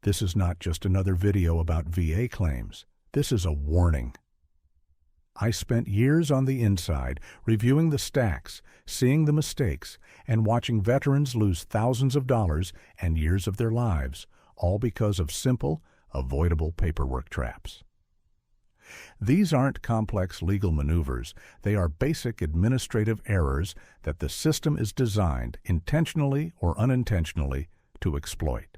This is not just another video about VA claims. This is a warning. I spent years on the inside, reviewing the stacks, seeing the mistakes, and watching veterans lose thousands of dollars and years of their lives, all because of simple, avoidable paperwork traps. These aren't complex legal maneuvers. They are basic administrative errors that the system is designed, intentionally or unintentionally, to exploit.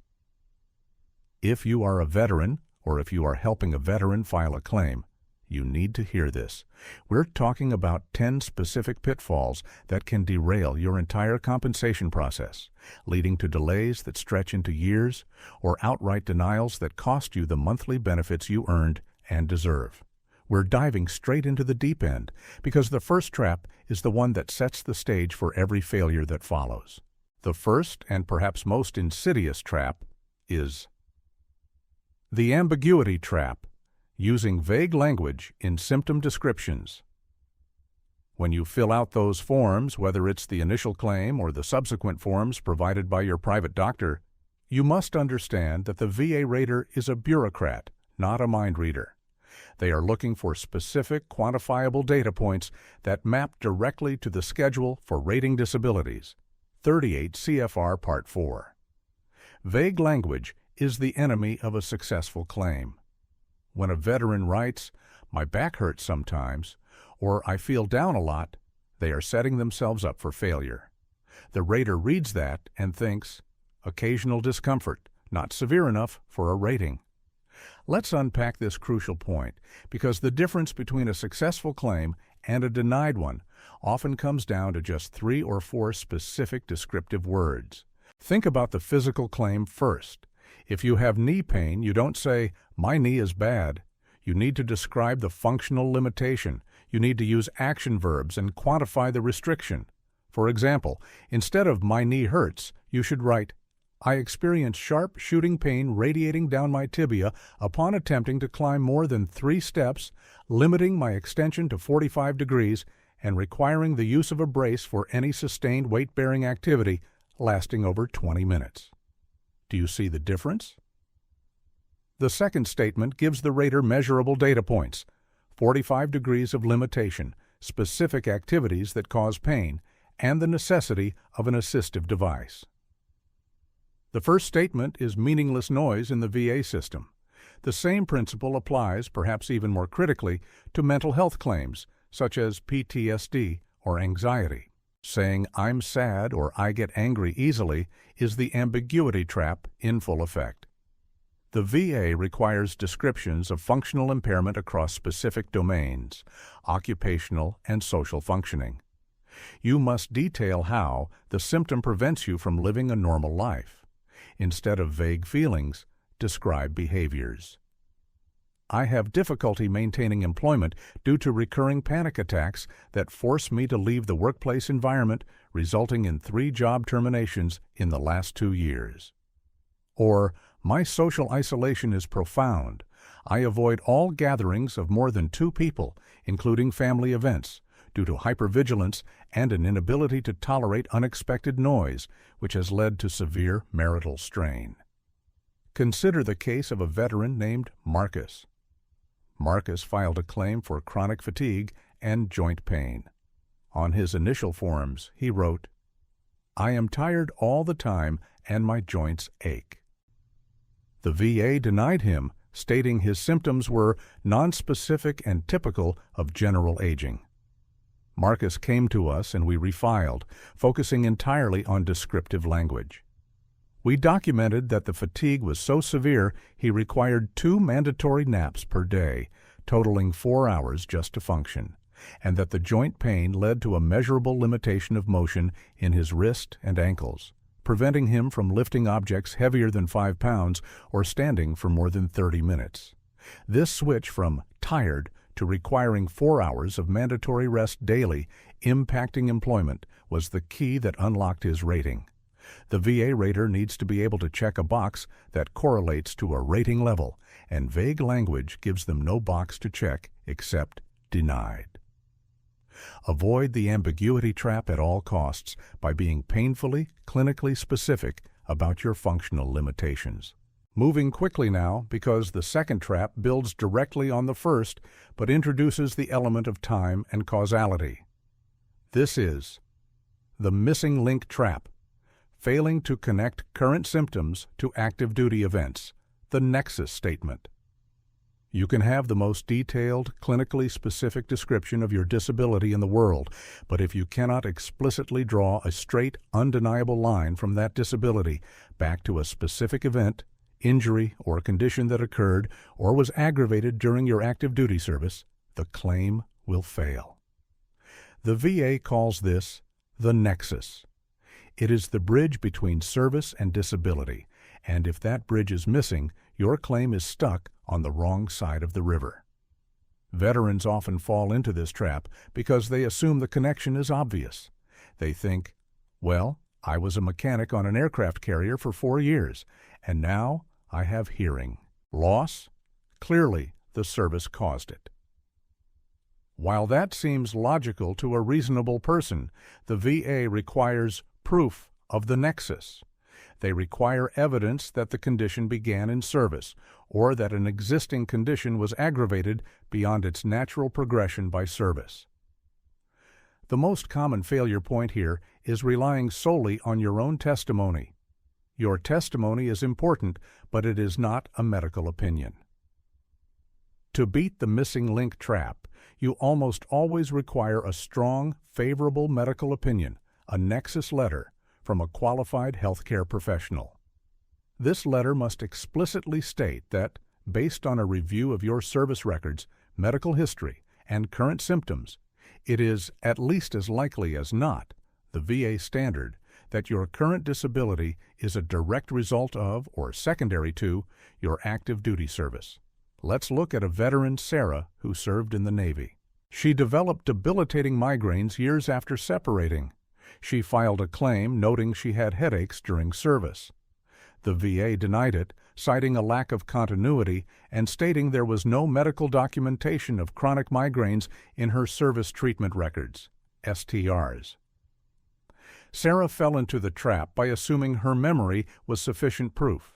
If you are a veteran, or if you are helping a veteran file a claim, you need to hear this. We're talking about 10 specific pitfalls that can derail your entire compensation process, leading to delays that stretch into years or outright denials that cost you the monthly benefits you earned and deserve. We're diving straight into the deep end because the first trap is the one that sets the stage for every failure that follows. The first and perhaps most insidious trap is the ambiguity trap, using vague language in symptom descriptions. When you fill out those forms, whether it's the initial claim or the subsequent forms provided by your private doctor, you must understand that the VA rater is a bureaucrat, not a mind reader. They are looking for specific, quantifiable data points that map directly to the schedule for rating disabilities, 38 CFR Part 4. Vague language is the enemy of a successful claim. When a veteran writes, "My back hurts sometimes," or "I feel down a lot," they are setting themselves up for failure. The rater reads that and thinks, occasional discomfort, not severe enough for a rating. Let's unpack this crucial point, because the difference between a successful claim and a denied one often comes down to just 3 or 4 specific descriptive words. Think about the physical claim first. If you have knee pain, you don't say, "My knee is bad." You need to describe the functional limitation. You need to use action verbs and quantify the restriction. For example, instead of "My knee hurts," you should write, "I experience sharp shooting pain radiating down my tibia upon attempting to climb more than 3 steps, limiting my extension to 45 degrees, and requiring the use of a brace for any sustained weight-bearing activity lasting over 20 minutes. Do you see the difference? The second statement gives the rater measurable data points, 45 degrees of limitation, specific activities that cause pain, and the necessity of an assistive device. The first statement is meaningless noise in the VA system. The same principle applies, perhaps even more critically, to mental health claims, such as PTSD or anxiety. Saying "I'm sad" or "I get angry easily" is the ambiguity trap in full effect. The VA requires descriptions of functional impairment across specific domains, occupational and social functioning. You must detail how the symptom prevents you from living a normal life. Instead of vague feelings, describe behaviors. "I have difficulty maintaining employment due to recurring panic attacks that force me to leave the workplace environment, resulting in 3 job terminations in the last 2 years." Or, "My social isolation is profound. I avoid all gatherings of more than 2 people, including family events, due to hypervigilance and an inability to tolerate unexpected noise, which has led to severe marital strain." Consider the case of a veteran named Marcus. Marcus filed a claim for chronic fatigue and joint pain. On his initial forms, he wrote, "I am tired all the time and my joints ache." The VA denied him, stating his symptoms were nonspecific and typical of general aging. Marcus came to us and we refiled, focusing entirely on descriptive language. We documented that the fatigue was so severe he required 2 mandatory naps per day, totaling 4 hours just to function, and that the joint pain led to a measurable limitation of motion in his wrist and ankles, preventing him from lifting objects heavier than 5 pounds or standing for more than 30 minutes. This switch from tired to requiring 4 hours of mandatory rest daily, impacting employment, was the key that unlocked his rating. The VA rater needs to be able to check a box that correlates to a rating level, and vague language gives them no box to check except denied. Avoid the ambiguity trap at all costs by being painfully, clinically specific about your functional limitations. Moving quickly now because the second trap builds directly on the first but introduces the element of time and causality. This is the missing link trap, failing to connect current symptoms to active duty events, the nexus statement. You can have the most detailed, clinically specific description of your disability in the world, but if you cannot explicitly draw a straight, undeniable line from that disability back to a specific event, injury, or condition that occurred or was aggravated during your active duty service, the claim will fail. The VA calls this the nexus. It is the bridge between service and disability, and if that bridge is missing, your claim is stuck on the wrong side of the river. Veterans often fall into this trap because they assume the connection is obvious. They think, well, I was a mechanic on an aircraft carrier for 4 years, and now I have hearing loss. Clearly, the service caused it. While that seems logical to a reasonable person, the VA requires proof of the nexus. They require evidence that the condition began in service, or that an existing condition was aggravated beyond its natural progression by service. The most common failure point here is relying solely on your own testimony. Your testimony is important, but it is not a medical opinion. To beat the missing link trap, you almost always require a strong, favorable medical opinion, a nexus letter, from a qualified healthcare professional. This letter must explicitly state that, based on a review of your service records, medical history, and current symptoms, it is at least as likely as not, the VA standard, that your current disability is a direct result of or secondary to your active duty service. Let's look at a veteran, Sarah, who served in the Navy. She developed debilitating migraines years after separating. She filed a claim noting she had headaches during service. The VA denied it, citing a lack of continuity and stating there was no medical documentation of chronic migraines in her service treatment records, STRs. Sarah fell into the trap by assuming her memory was sufficient proof.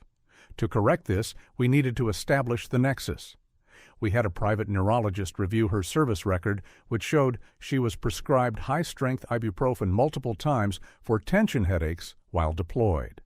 To correct this, we needed to establish the nexus. We had a private neurologist review her service record, which showed she was prescribed high-strength ibuprofen multiple times for tension headaches while deployed.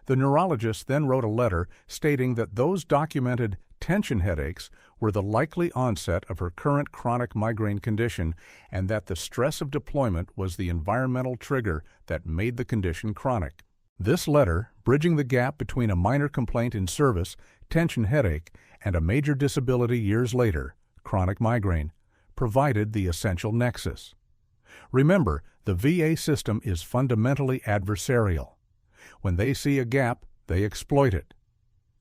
The neurologist then wrote a letter stating that those documented tension headaches were the likely onset of her current chronic migraine condition and that the stress of deployment was the environmental trigger that made the condition chronic. This letter, bridging the gap between a minor complaint in service, tension headache, and a major disability years later, chronic migraine, provided the essential nexus. Remember, the VA system is fundamentally adversarial. When they see a gap, they exploit it.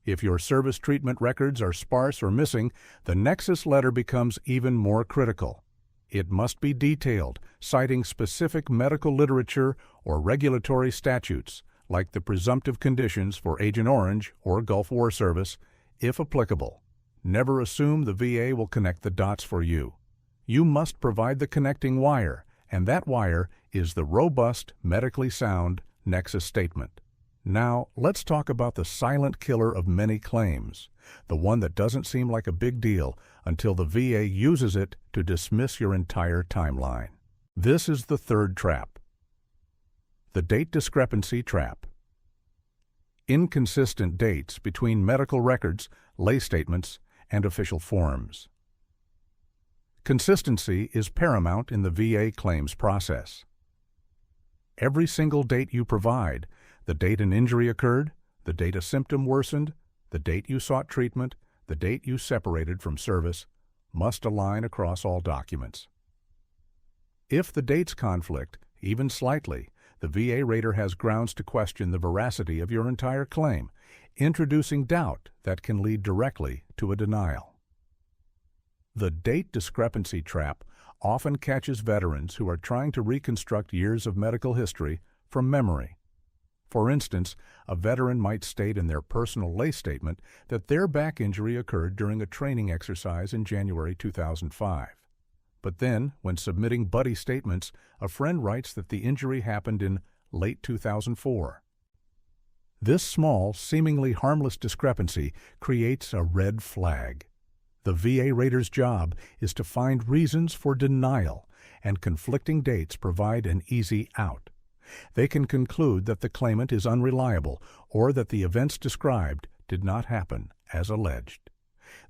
If your service treatment records are sparse or missing, the nexus letter becomes even more critical. It must be detailed, citing specific medical literature or regulatory statutes, like the presumptive conditions for Agent Orange or Gulf War service, if applicable. Never assume the VA will connect the dots for you. You must provide the connecting wire, and that wire is the robust, medically sound nexus statement. Now, let's talk about the silent killer of many claims, the one that doesn't seem like a big deal until the VA uses it to dismiss your entire timeline. This is the third trap. The date discrepancy trap. Inconsistent dates between medical records, lay statements, and official forms. Consistency is paramount in the VA claims process. Every single date you provide, the date an injury occurred, the date a symptom worsened, the date you sought treatment, the date you separated from service, must align across all documents. If the dates conflict, even slightly, the VA rater has grounds to question the veracity of your entire claim, introducing doubt that can lead directly to a denial. The date discrepancy trap often catches veterans who are trying to reconstruct years of medical history from memory. For instance, a veteran might state in their personal lay statement that their back injury occurred during a training exercise in January 2005. But then, when submitting buddy statements, a friend writes that the injury happened in late 2004. This small, seemingly harmless discrepancy creates a red flag. The VA rater's job is to find reasons for denial, and conflicting dates provide an easy out. They can conclude that the claimant is unreliable or that the events described did not happen as alleged.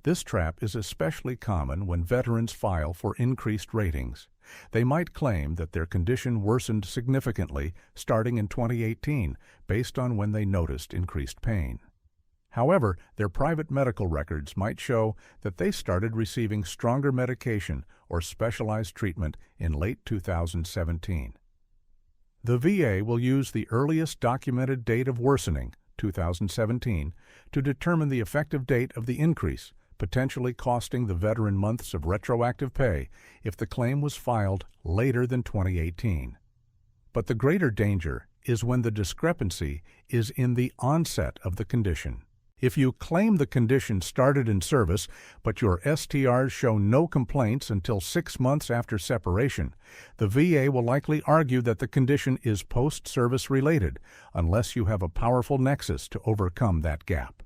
This trap is especially common when veterans file for increased ratings. They might claim that their condition worsened significantly starting in 2018 based on when they noticed increased pain. However, their private medical records might show that they started receiving stronger medication or specialized treatment in late 2017. The VA will use the earliest documented date of worsening, 2017, to determine the effective date of the increase, potentially costing the veteran months of retroactive pay if the claim was filed later than 2018. But the greater danger is when the discrepancy is in the onset of the condition. If you claim the condition started in service, but your STRs show no complaints until 6 months after separation, the VA will likely argue that the condition is post-service related, unless you have a powerful nexus to overcome that gap.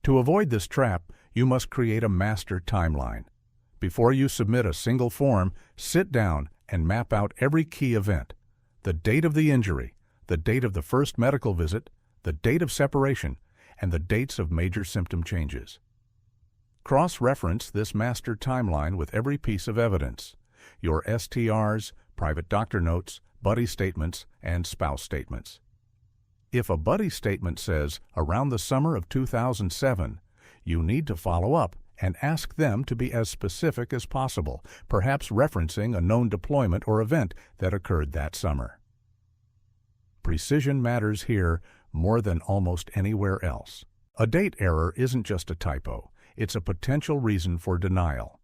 To avoid this trap, you must create a master timeline. Before you submit a single form, sit down and map out every key event: the date of the injury, the date of the first medical visit, the date of separation, and the dates of major symptom changes. Cross-reference this master timeline with every piece of evidence: your STRs, private doctor notes, buddy statements, and spouse statements. If a buddy statement says around the summer of 2007, you need to follow up and ask them to be as specific as possible, perhaps referencing a known deployment or event that occurred that summer. Precision matters here more than almost anywhere else. A date error isn't just a typo, it's a potential reason for denial.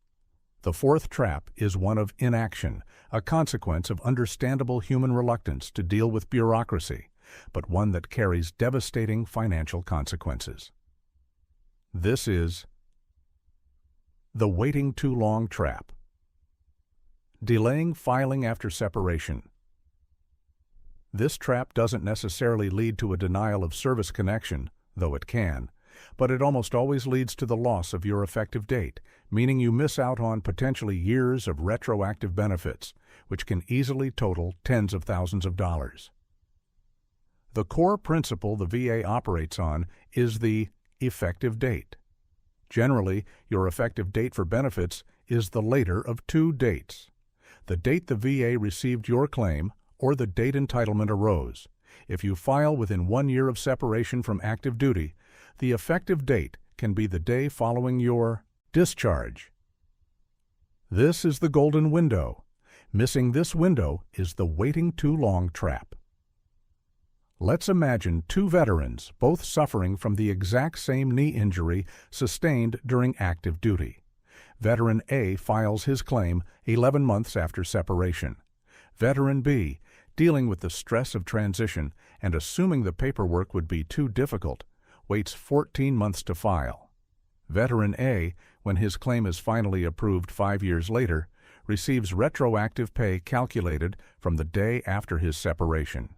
The fourth trap is one of inaction, a consequence of understandable human reluctance to deal with bureaucracy, but one that carries devastating financial consequences. This is the waiting too long trap. Delaying filing after separation. This trap doesn't necessarily lead to a denial of service connection, though it can, but it almost always leads to the loss of your effective date, meaning you miss out on potentially years of retroactive benefits, which can easily total tens of thousands of dollars. The core principle the VA operates on is the effective date. Generally, your effective date for benefits is the later of two dates: the date the VA received your claim or the date entitlement arose. If you file within 1 year of separation from active duty, the effective date can be the day following your discharge. This is the golden window. Missing this window is the waiting too long trap. Let's imagine two veterans, both suffering from the exact same knee injury sustained during active duty. Veteran A files his claim 11 months after separation. Veteran B, dealing with the stress of transition and assuming the paperwork would be too difficult, waits 14 months to file. Veteran A, when his claim is finally approved 5 years later, receives retroactive pay calculated from the day after his separation.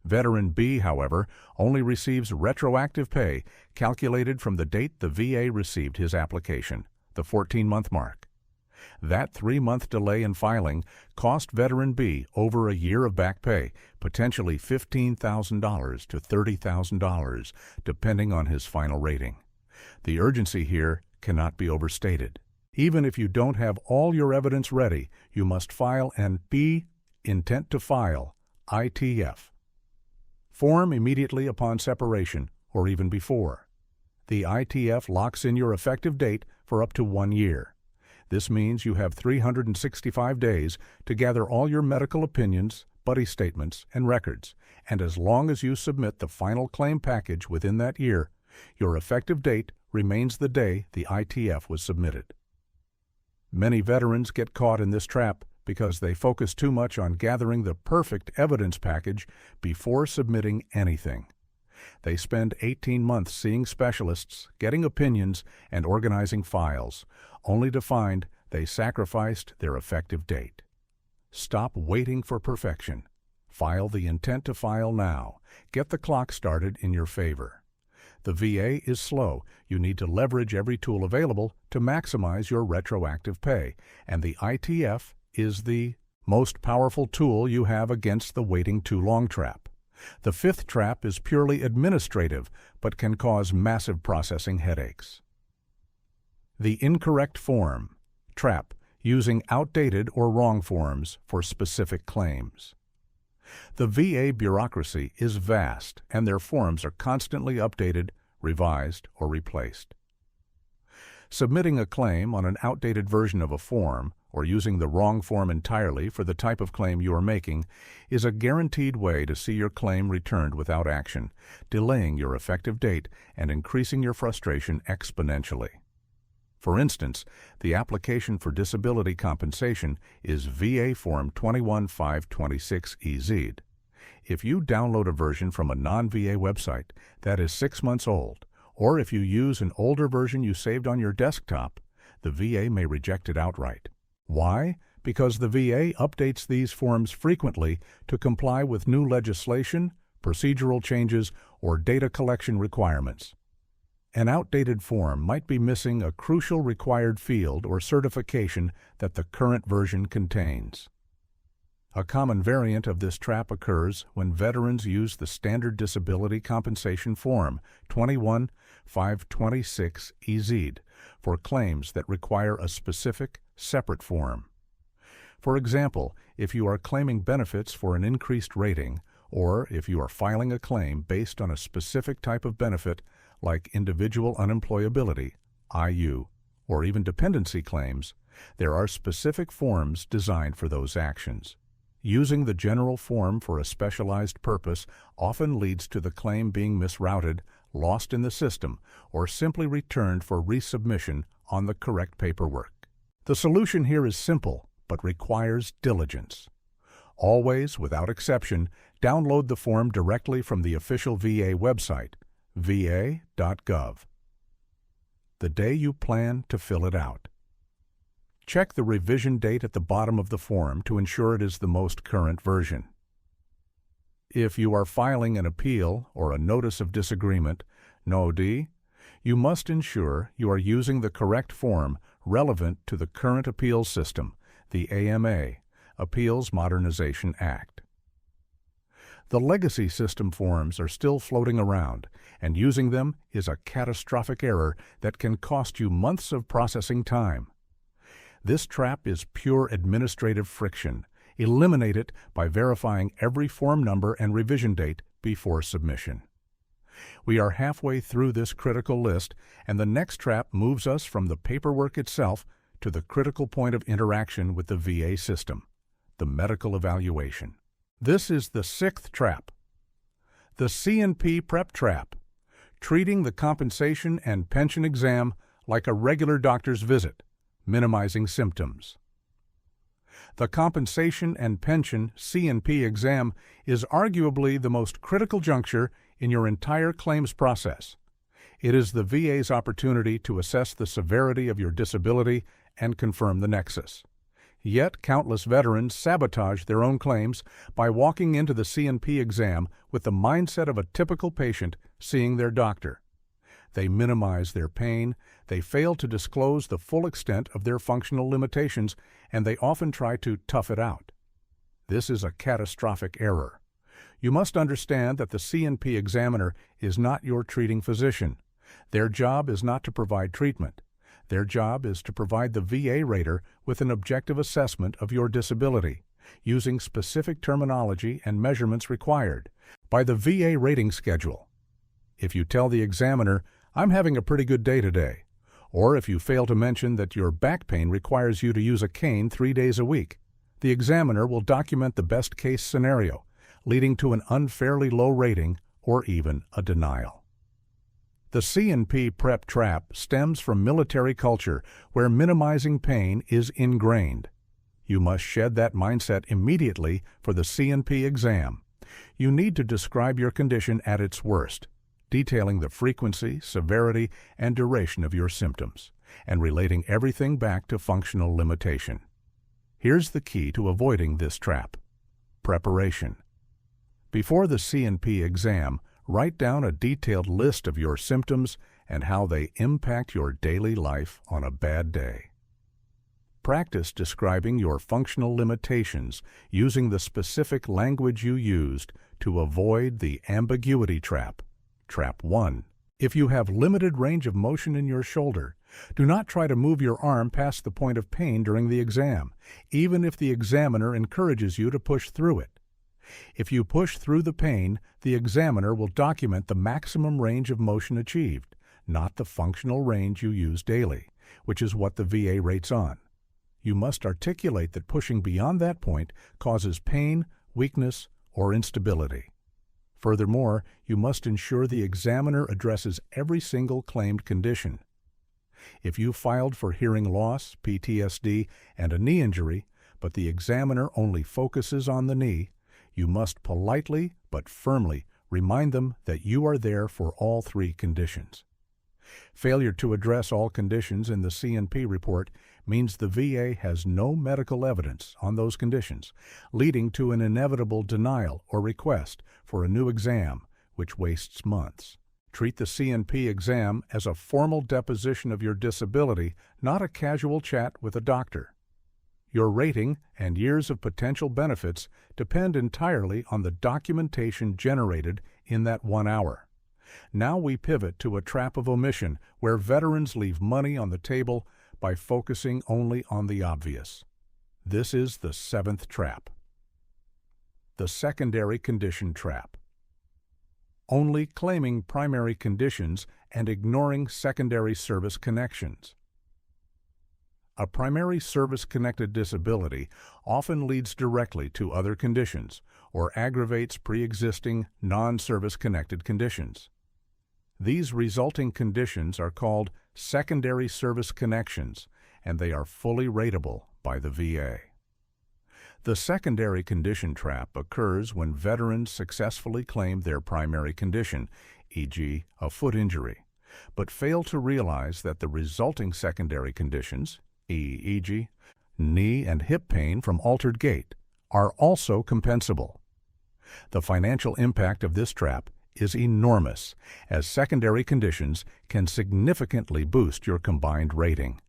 Veteran B, however, only receives retroactive pay calculated from the date the VA received his application, the 14-month mark. That 3-month delay in filing cost Veteran B over a year of back pay, potentially $15,000 to $30,000, depending on his final rating. The urgency here cannot be overstated. Even if you don't have all your evidence ready, you must file an intent to file, ITF, form immediately upon separation or even before. The ITF locks in your effective date for up to 1 year. This means you have 365 days to gather all your medical opinions, buddy statements, and records, and as long as you submit the final claim package within that year, your effective date remains the day the ITF was submitted. Many veterans get caught in this trap because they focus too much on gathering the perfect evidence package before submitting anything. They spend 18 months seeing specialists, getting opinions, and organizing files, only to find they sacrificed their effective date. Stop waiting for perfection. File the intent to file now. Get the clock started in your favor. The VA is slow. You need to leverage every tool available to maximize your retroactive pay, and the ITF is the most powerful tool you have against the waiting too long trap. The fifth trap is purely administrative, but can cause massive processing headaches. The incorrect form trap, using outdated or wrong forms for specific claims. The VA bureaucracy is vast, and their forms are constantly updated, revised, or replaced. Submitting a claim on an outdated version of a form, or using the wrong form entirely for the type of claim you are making, is a guaranteed way to see your claim returned without action, delaying your effective date and increasing your frustration exponentially. For instance, the application for disability compensation is VA Form 21526EZ. If you download a version from a non-VA website that is 6 months old, or if you use an older version you saved on your desktop, the VA may reject it outright. Why? Because the VA updates these forms frequently to comply with new legislation, procedural changes, or data collection requirements. An outdated form might be missing a crucial required field or certification that the current version contains. A common variant of this trap occurs when veterans use the Standard Disability Compensation Form 21526EZ for claims that require a specific, separate form. For example, if you are claiming benefits for an increased rating, or if you are filing a claim based on a specific type of benefit like individual unemployability, IU, or even dependency claims, there are specific forms designed for those actions. Using the general form for a specialized purpose often leads to the claim being misrouted, lost in the system, or simply returned for resubmission on the correct paperwork. The solution here is simple, but requires diligence. Always, without exception, download the form directly from the official VA website, va.gov, the day you plan to fill it out. Check the revision date at the bottom of the form to ensure it is the most current version. If you are filing an appeal or a notice of disagreement, NOD, you must ensure you are using the correct form relevant to the current appeals system, the AMA, Appeals Modernization Act. The legacy system forms are still floating around, and using them is a catastrophic error that can cost you months of processing time. This trap is pure administrative friction. Eliminate it by verifying every form number and revision date before submission. We are halfway through this critical list, and the next trap moves us from the paperwork itself to the critical point of interaction with the VA system, the medical evaluation. This is the sixth trap, the C&P prep trap, treating the compensation and pension exam like a regular doctor's visit, minimizing symptoms. The compensation and pension C&P exam is arguably the most critical juncture in your entire claims process. It is the VA's opportunity to assess the severity of your disability and confirm the nexus. Yet countless veterans sabotage their own claims by walking into the C&P exam with the mindset of a typical patient seeing their doctor. They minimize their pain, they fail to disclose the full extent of their functional limitations, and they often try to tough it out. This is a catastrophic error. You must understand that the C&P examiner is not your treating physician. Their job is not to provide treatment. Their job is to provide the VA rater with an objective assessment of your disability, using specific terminology and measurements required by the VA rating schedule. If you tell the examiner, "I'm having a pretty good day today," or if you fail to mention that your back pain requires you to use a cane 3 days a week, the examiner will document the best-case scenario, leading to an unfairly low rating or even a denial. The C&P prep trap stems from military culture where minimizing pain is ingrained. You must shed that mindset immediately for the C&P exam. You need to describe your condition at its worst, detailing the frequency, severity, and duration of your symptoms, and relating everything back to functional limitation. Here's the key to avoiding this trap: preparation. Before the C&P exam, write down a detailed list of your symptoms and how they impact your daily life on a bad day. Practice describing your functional limitations using the specific language you used to avoid the ambiguity trap. Trap 1. If you have limited range of motion in your shoulder, do not try to move your arm past the point of pain during the exam, even if the examiner encourages you to push through it. If you push through the pain, the examiner will document the maximum range of motion achieved, not the functional range you use daily, which is what the VA rates on. You must articulate that pushing beyond that point causes pain, weakness, or instability. Furthermore, you must ensure the examiner addresses every single claimed condition. If you filed for hearing loss, PTSD, and a knee injury, but the examiner only focuses on the knee, you must politely but firmly remind them that you are there for all three conditions. Failure to address all conditions in the C&P report means the VA has no medical evidence on those conditions, leading to an inevitable denial or request for a new exam, which wastes months. Treat the C&P exam as a formal deposition of your disability, not a casual chat with a doctor. Your rating and years of potential benefits depend entirely on the documentation generated in that 1 hour. Now we pivot to a trap of omission where veterans leave money on the table by focusing only on the obvious. This is the 7th trap. The secondary condition trap. Only claiming primary conditions and ignoring secondary service connections. A primary service-connected disability often leads directly to other conditions or aggravates pre-existing non-service-connected conditions. These resulting conditions are called secondary service connections, and they are fully rateable by the VA. The secondary condition trap occurs when veterans successfully claim their primary condition, e.g., a foot injury, but fail to realize that the resulting secondary conditions, e.g., knee and hip pain from altered gait, are also compensable. The financial impact of this trap is enormous, as secondary conditions can significantly boost your combined rating.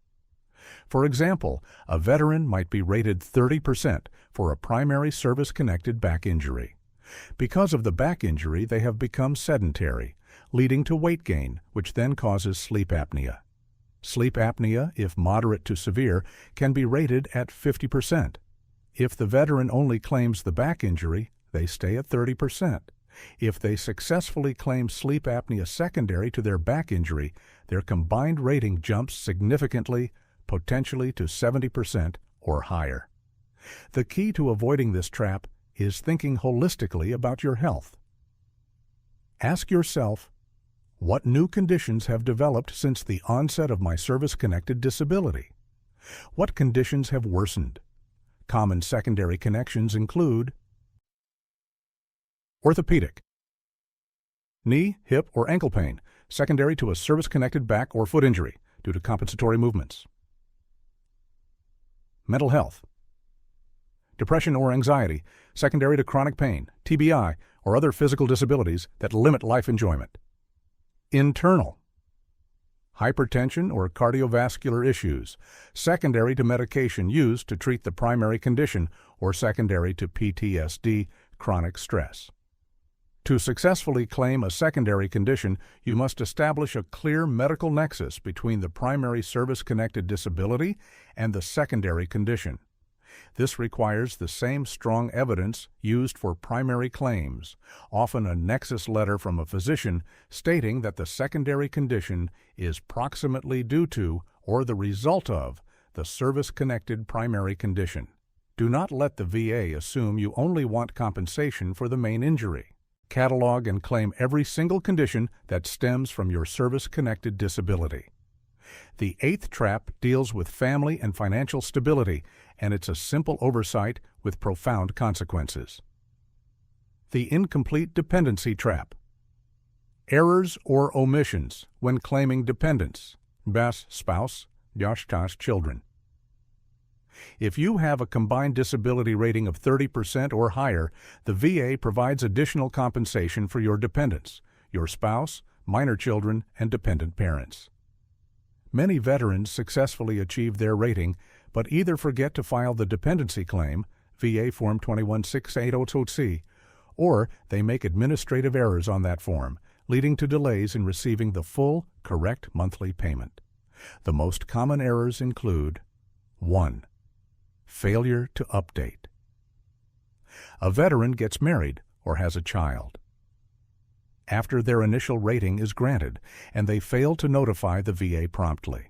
For example, a veteran might be rated 30% for a primary service-connected back injury. Because of the back injury, they have become sedentary, leading to weight gain, which then causes sleep apnea. Sleep apnea, if moderate to severe, can be rated at 50%. If the veteran only claims the back injury, they stay at 30%. If they successfully claim sleep apnea secondary to their back injury, their combined rating jumps significantly, potentially to 70% or higher. The key to avoiding this trap is thinking holistically about your health. Ask yourself, what new conditions have developed since the onset of my service-connected disability? What conditions have worsened? Common secondary connections include orthopedic, knee, hip, or ankle pain, secondary to a service-connected back or foot injury due to compensatory movements. Mental health, depression or anxiety, secondary to chronic pain, TBI, or other physical disabilities that limit life enjoyment. Internal, hypertension or cardiovascular issues, secondary to medication used to treat the primary condition or secondary to PTSD, chronic stress. To successfully claim a secondary condition, you must establish a clear medical nexus between the primary service-connected disability and the secondary condition. This requires the same strong evidence used for primary claims, often a nexus letter from a physician stating that the secondary condition is proximately due to or the result of the service-connected primary condition. Do not let the VA assume you only want compensation for the main injury. Catalog and claim every single condition that stems from your service-connected disability. The 8th trap deals with family and financial stability, and it's a simple oversight with profound consequences. The incomplete dependency trap. Errors or omissions when claiming dependents, spouse, children. If you have a combined disability rating of 30% or higher, the VA provides additional compensation for your dependents, your spouse, minor children, and dependent parents. Many veterans successfully achieve their rating, but either forget to file the dependency claim, VA Form 21680C, or they make administrative errors on that form, leading to delays in receiving the full, correct monthly payment. The most common errors include 1. Failure to update. A veteran gets married or has a child. After their initial rating is granted, and they fail to notify the VA promptly.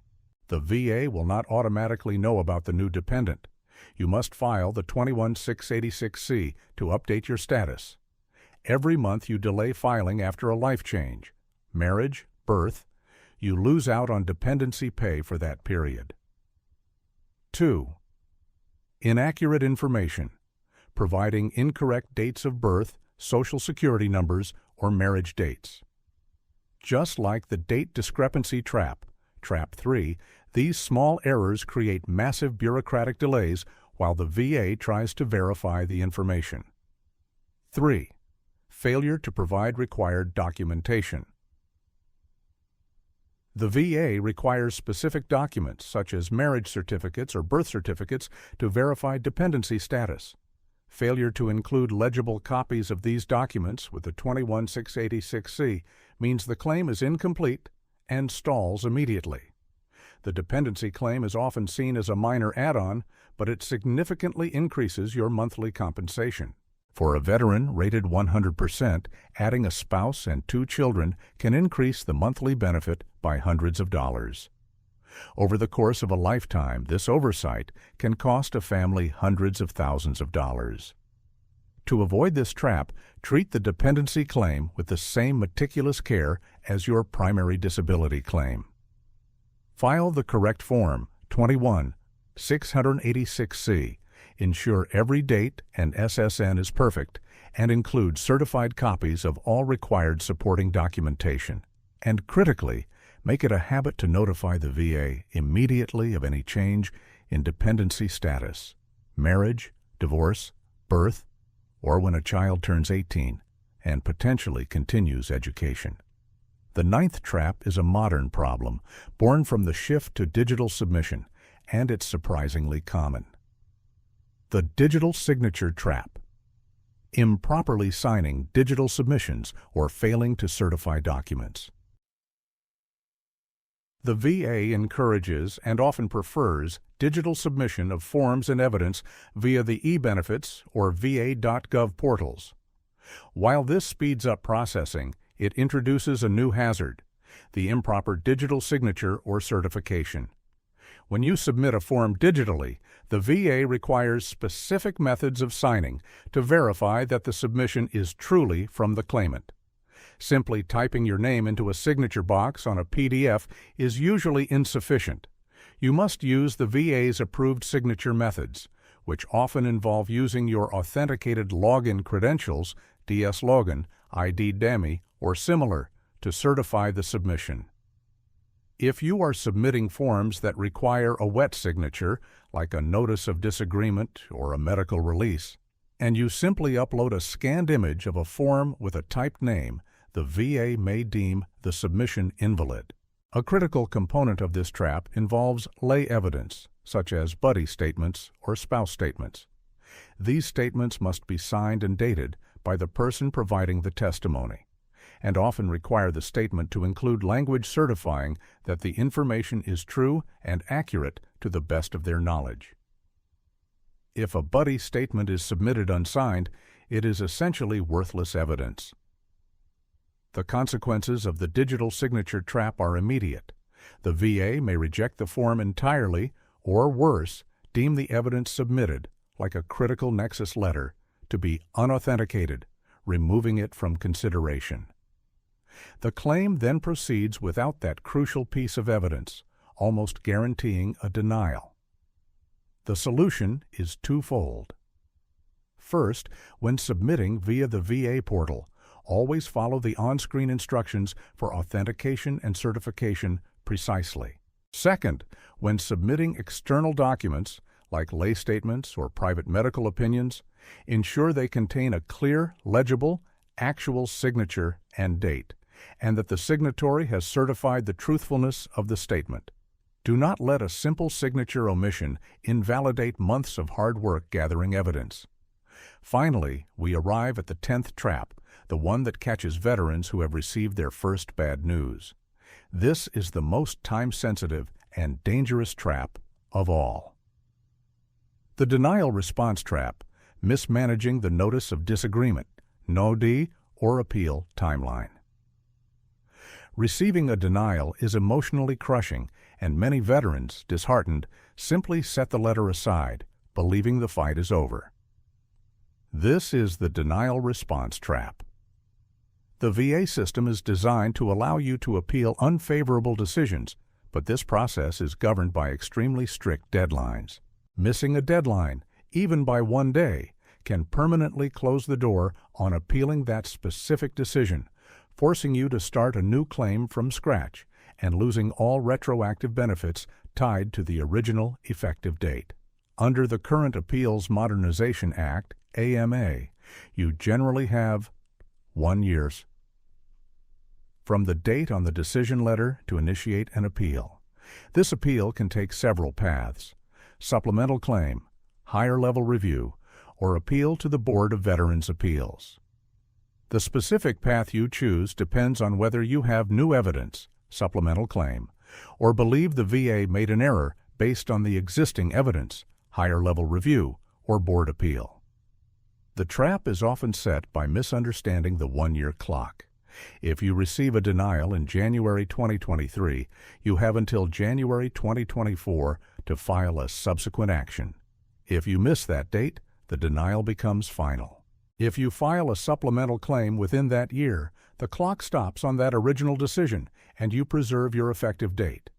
The VA will not automatically know about the new dependent. You must file the 21686C to update your status. Every month you delay filing after a life change, marriage, birth, you lose out on dependency pay for that period. 2. Inaccurate information, providing incorrect dates of birth, Social Security numbers, or marriage dates. Just like the date discrepancy trap, Trap 3, these small errors create massive bureaucratic delays while the VA tries to verify the information. 3. Failure to provide required documentation. The VA requires specific documents, such as marriage certificates or birth certificates, to verify dependency status. Failure to include legible copies of these documents with the 21686C means the claim is incomplete and stalls immediately. The dependency claim is often seen as a minor add-on, but it significantly increases your monthly compensation. For a veteran rated 100%, adding a spouse and 2 children can increase the monthly benefit by hundreds of dollars. Over the course of a lifetime, this oversight can cost a family hundreds of thousands of dollars. To avoid this trap, treat the dependency claim with the same meticulous care as your primary disability claim. File the correct form, 21686C. Ensure every date and SSN is perfect, and include certified copies of all required supporting documentation. And critically, make it a habit to notify the VA immediately of any change in dependency status, marriage, divorce, birth, or when a child turns 18 and potentially continues education. The 9th trap is a modern problem, born from the shift to digital submission, and it's surprisingly common. The digital signature trap. Improperly signing digital submissions or failing to certify documents. The VA encourages and often prefers digital submission of forms and evidence via the eBenefits or va.gov portals. While this speeds up processing, it introduces a new hazard, the improper digital signature or certification. When you submit a form digitally, the VA requires specific methods of signing to verify that the submission is truly from the claimant. Simply typing your name into a signature box on a PDF is usually insufficient. You must use the VA's approved signature methods, which often involve using your authenticated login credentials, DS Login, ID DAMI, or similar, to certify the submission. If you are submitting forms that require a wet signature, like a notice of disagreement or a medical release, and you simply upload a scanned image of a form with a typed name, the VA may deem the submission invalid. A critical component of this trap involves lay evidence, such as buddy statements or spouse statements. These statements must be signed and dated by the person providing the testimony, and often require the statement to include language certifying that the information is true and accurate to the best of their knowledge. If a buddy statement is submitted unsigned, it is essentially worthless evidence. The consequences of the digital signature trap are immediate. The VA may reject the form entirely, or worse, deem the evidence submitted, like a critical nexus letter, to be unauthenticated, removing it from consideration. The claim then proceeds without that crucial piece of evidence, almost guaranteeing a denial. The solution is twofold. First, when submitting via the VA portal, always follow the on-screen instructions for authentication and certification precisely. Second, when submitting external documents, like lay statements or private medical opinions, ensure they contain a clear, legible, actual signature and date, and that the signatory has certified the truthfulness of the statement. Do not let a simple signature omission invalidate months of hard work gathering evidence. Finally, we arrive at the 10th trap, the one that catches veterans who have received their first bad news. This is the most time-sensitive and dangerous trap of all. The denial response trap, mismanaging the notice of disagreement, no-d, or appeal timeline. Receiving a denial is emotionally crushing, and many veterans, disheartened, simply set the letter aside, believing the fight is over. This is the denial response trap. The VA system is designed to allow you to appeal unfavorable decisions, but this process is governed by extremely strict deadlines. Missing a deadline, even by 1 day, can permanently close the door on appealing that specific decision, forcing you to start a new claim from scratch and losing all retroactive benefits tied to the original effective date. Under the current Appeals Modernization Act, AMA, you generally have 1 year from the date on the decision letter to initiate an appeal. This appeal can take several paths: supplemental claim, higher-level review, or appeal to the Board of Veterans' Appeals. The specific path you choose depends on whether you have new evidence, supplemental claim, or believe the VA made an error based on the existing evidence, higher-level review, or board appeal. The trap is often set by misunderstanding the 1-year clock. If you receive a denial in January 2023, you have until January 2024 to file a subsequent action. If you miss that date, the denial becomes final. If you file a supplemental claim within that year, the clock stops on that original decision and you preserve your effective date.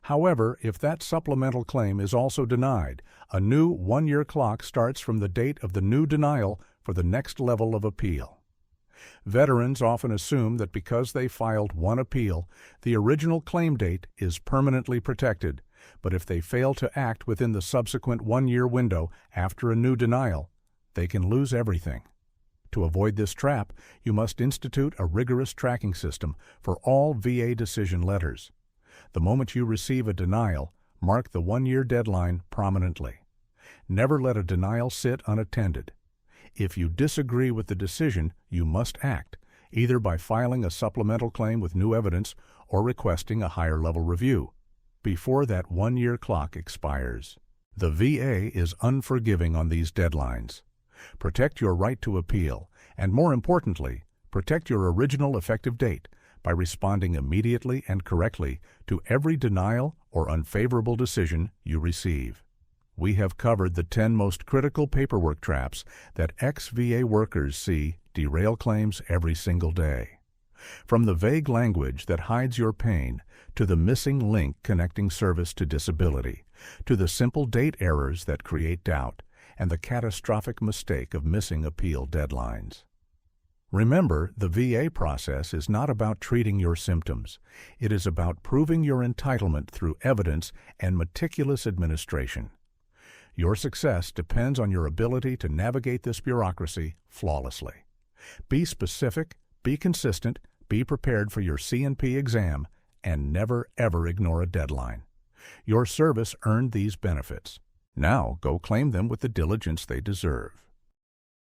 However, if that supplemental claim is also denied, a new 1-year clock starts from the date of the new denial for the next level of appeal. Veterans often assume that because they filed one appeal, the original claim date is permanently protected, but if they fail to act within the subsequent 1-year window after a new denial, they can lose everything. To avoid this trap, you must institute a rigorous tracking system for all VA decision letters. The moment you receive a denial, mark the 1-year deadline prominently. Never let a denial sit unattended. If you disagree with the decision, you must act, either by filing a supplemental claim with new evidence or requesting a higher-level review, before that 1-year clock expires. The VA is unforgiving on these deadlines. Protect your right to appeal, and more importantly, protect your original effective date by responding immediately and correctly to every denial or unfavorable decision you receive. We have covered the 10 most critical paperwork traps that ex-VA workers see derail claims every single day. From the vague language that hides your pain, to the missing link connecting service to disability, to the simple date errors that create doubt, and the catastrophic mistake of missing appeal deadlines. Remember, the VA process is not about treating your symptoms. It is about proving your entitlement through evidence and meticulous administration. Your success depends on your ability to navigate this bureaucracy flawlessly. Be specific, be consistent, be prepared for your C&P exam, and never ever ignore a deadline. Your service earned these benefits. Now go claim them with the diligence they deserve.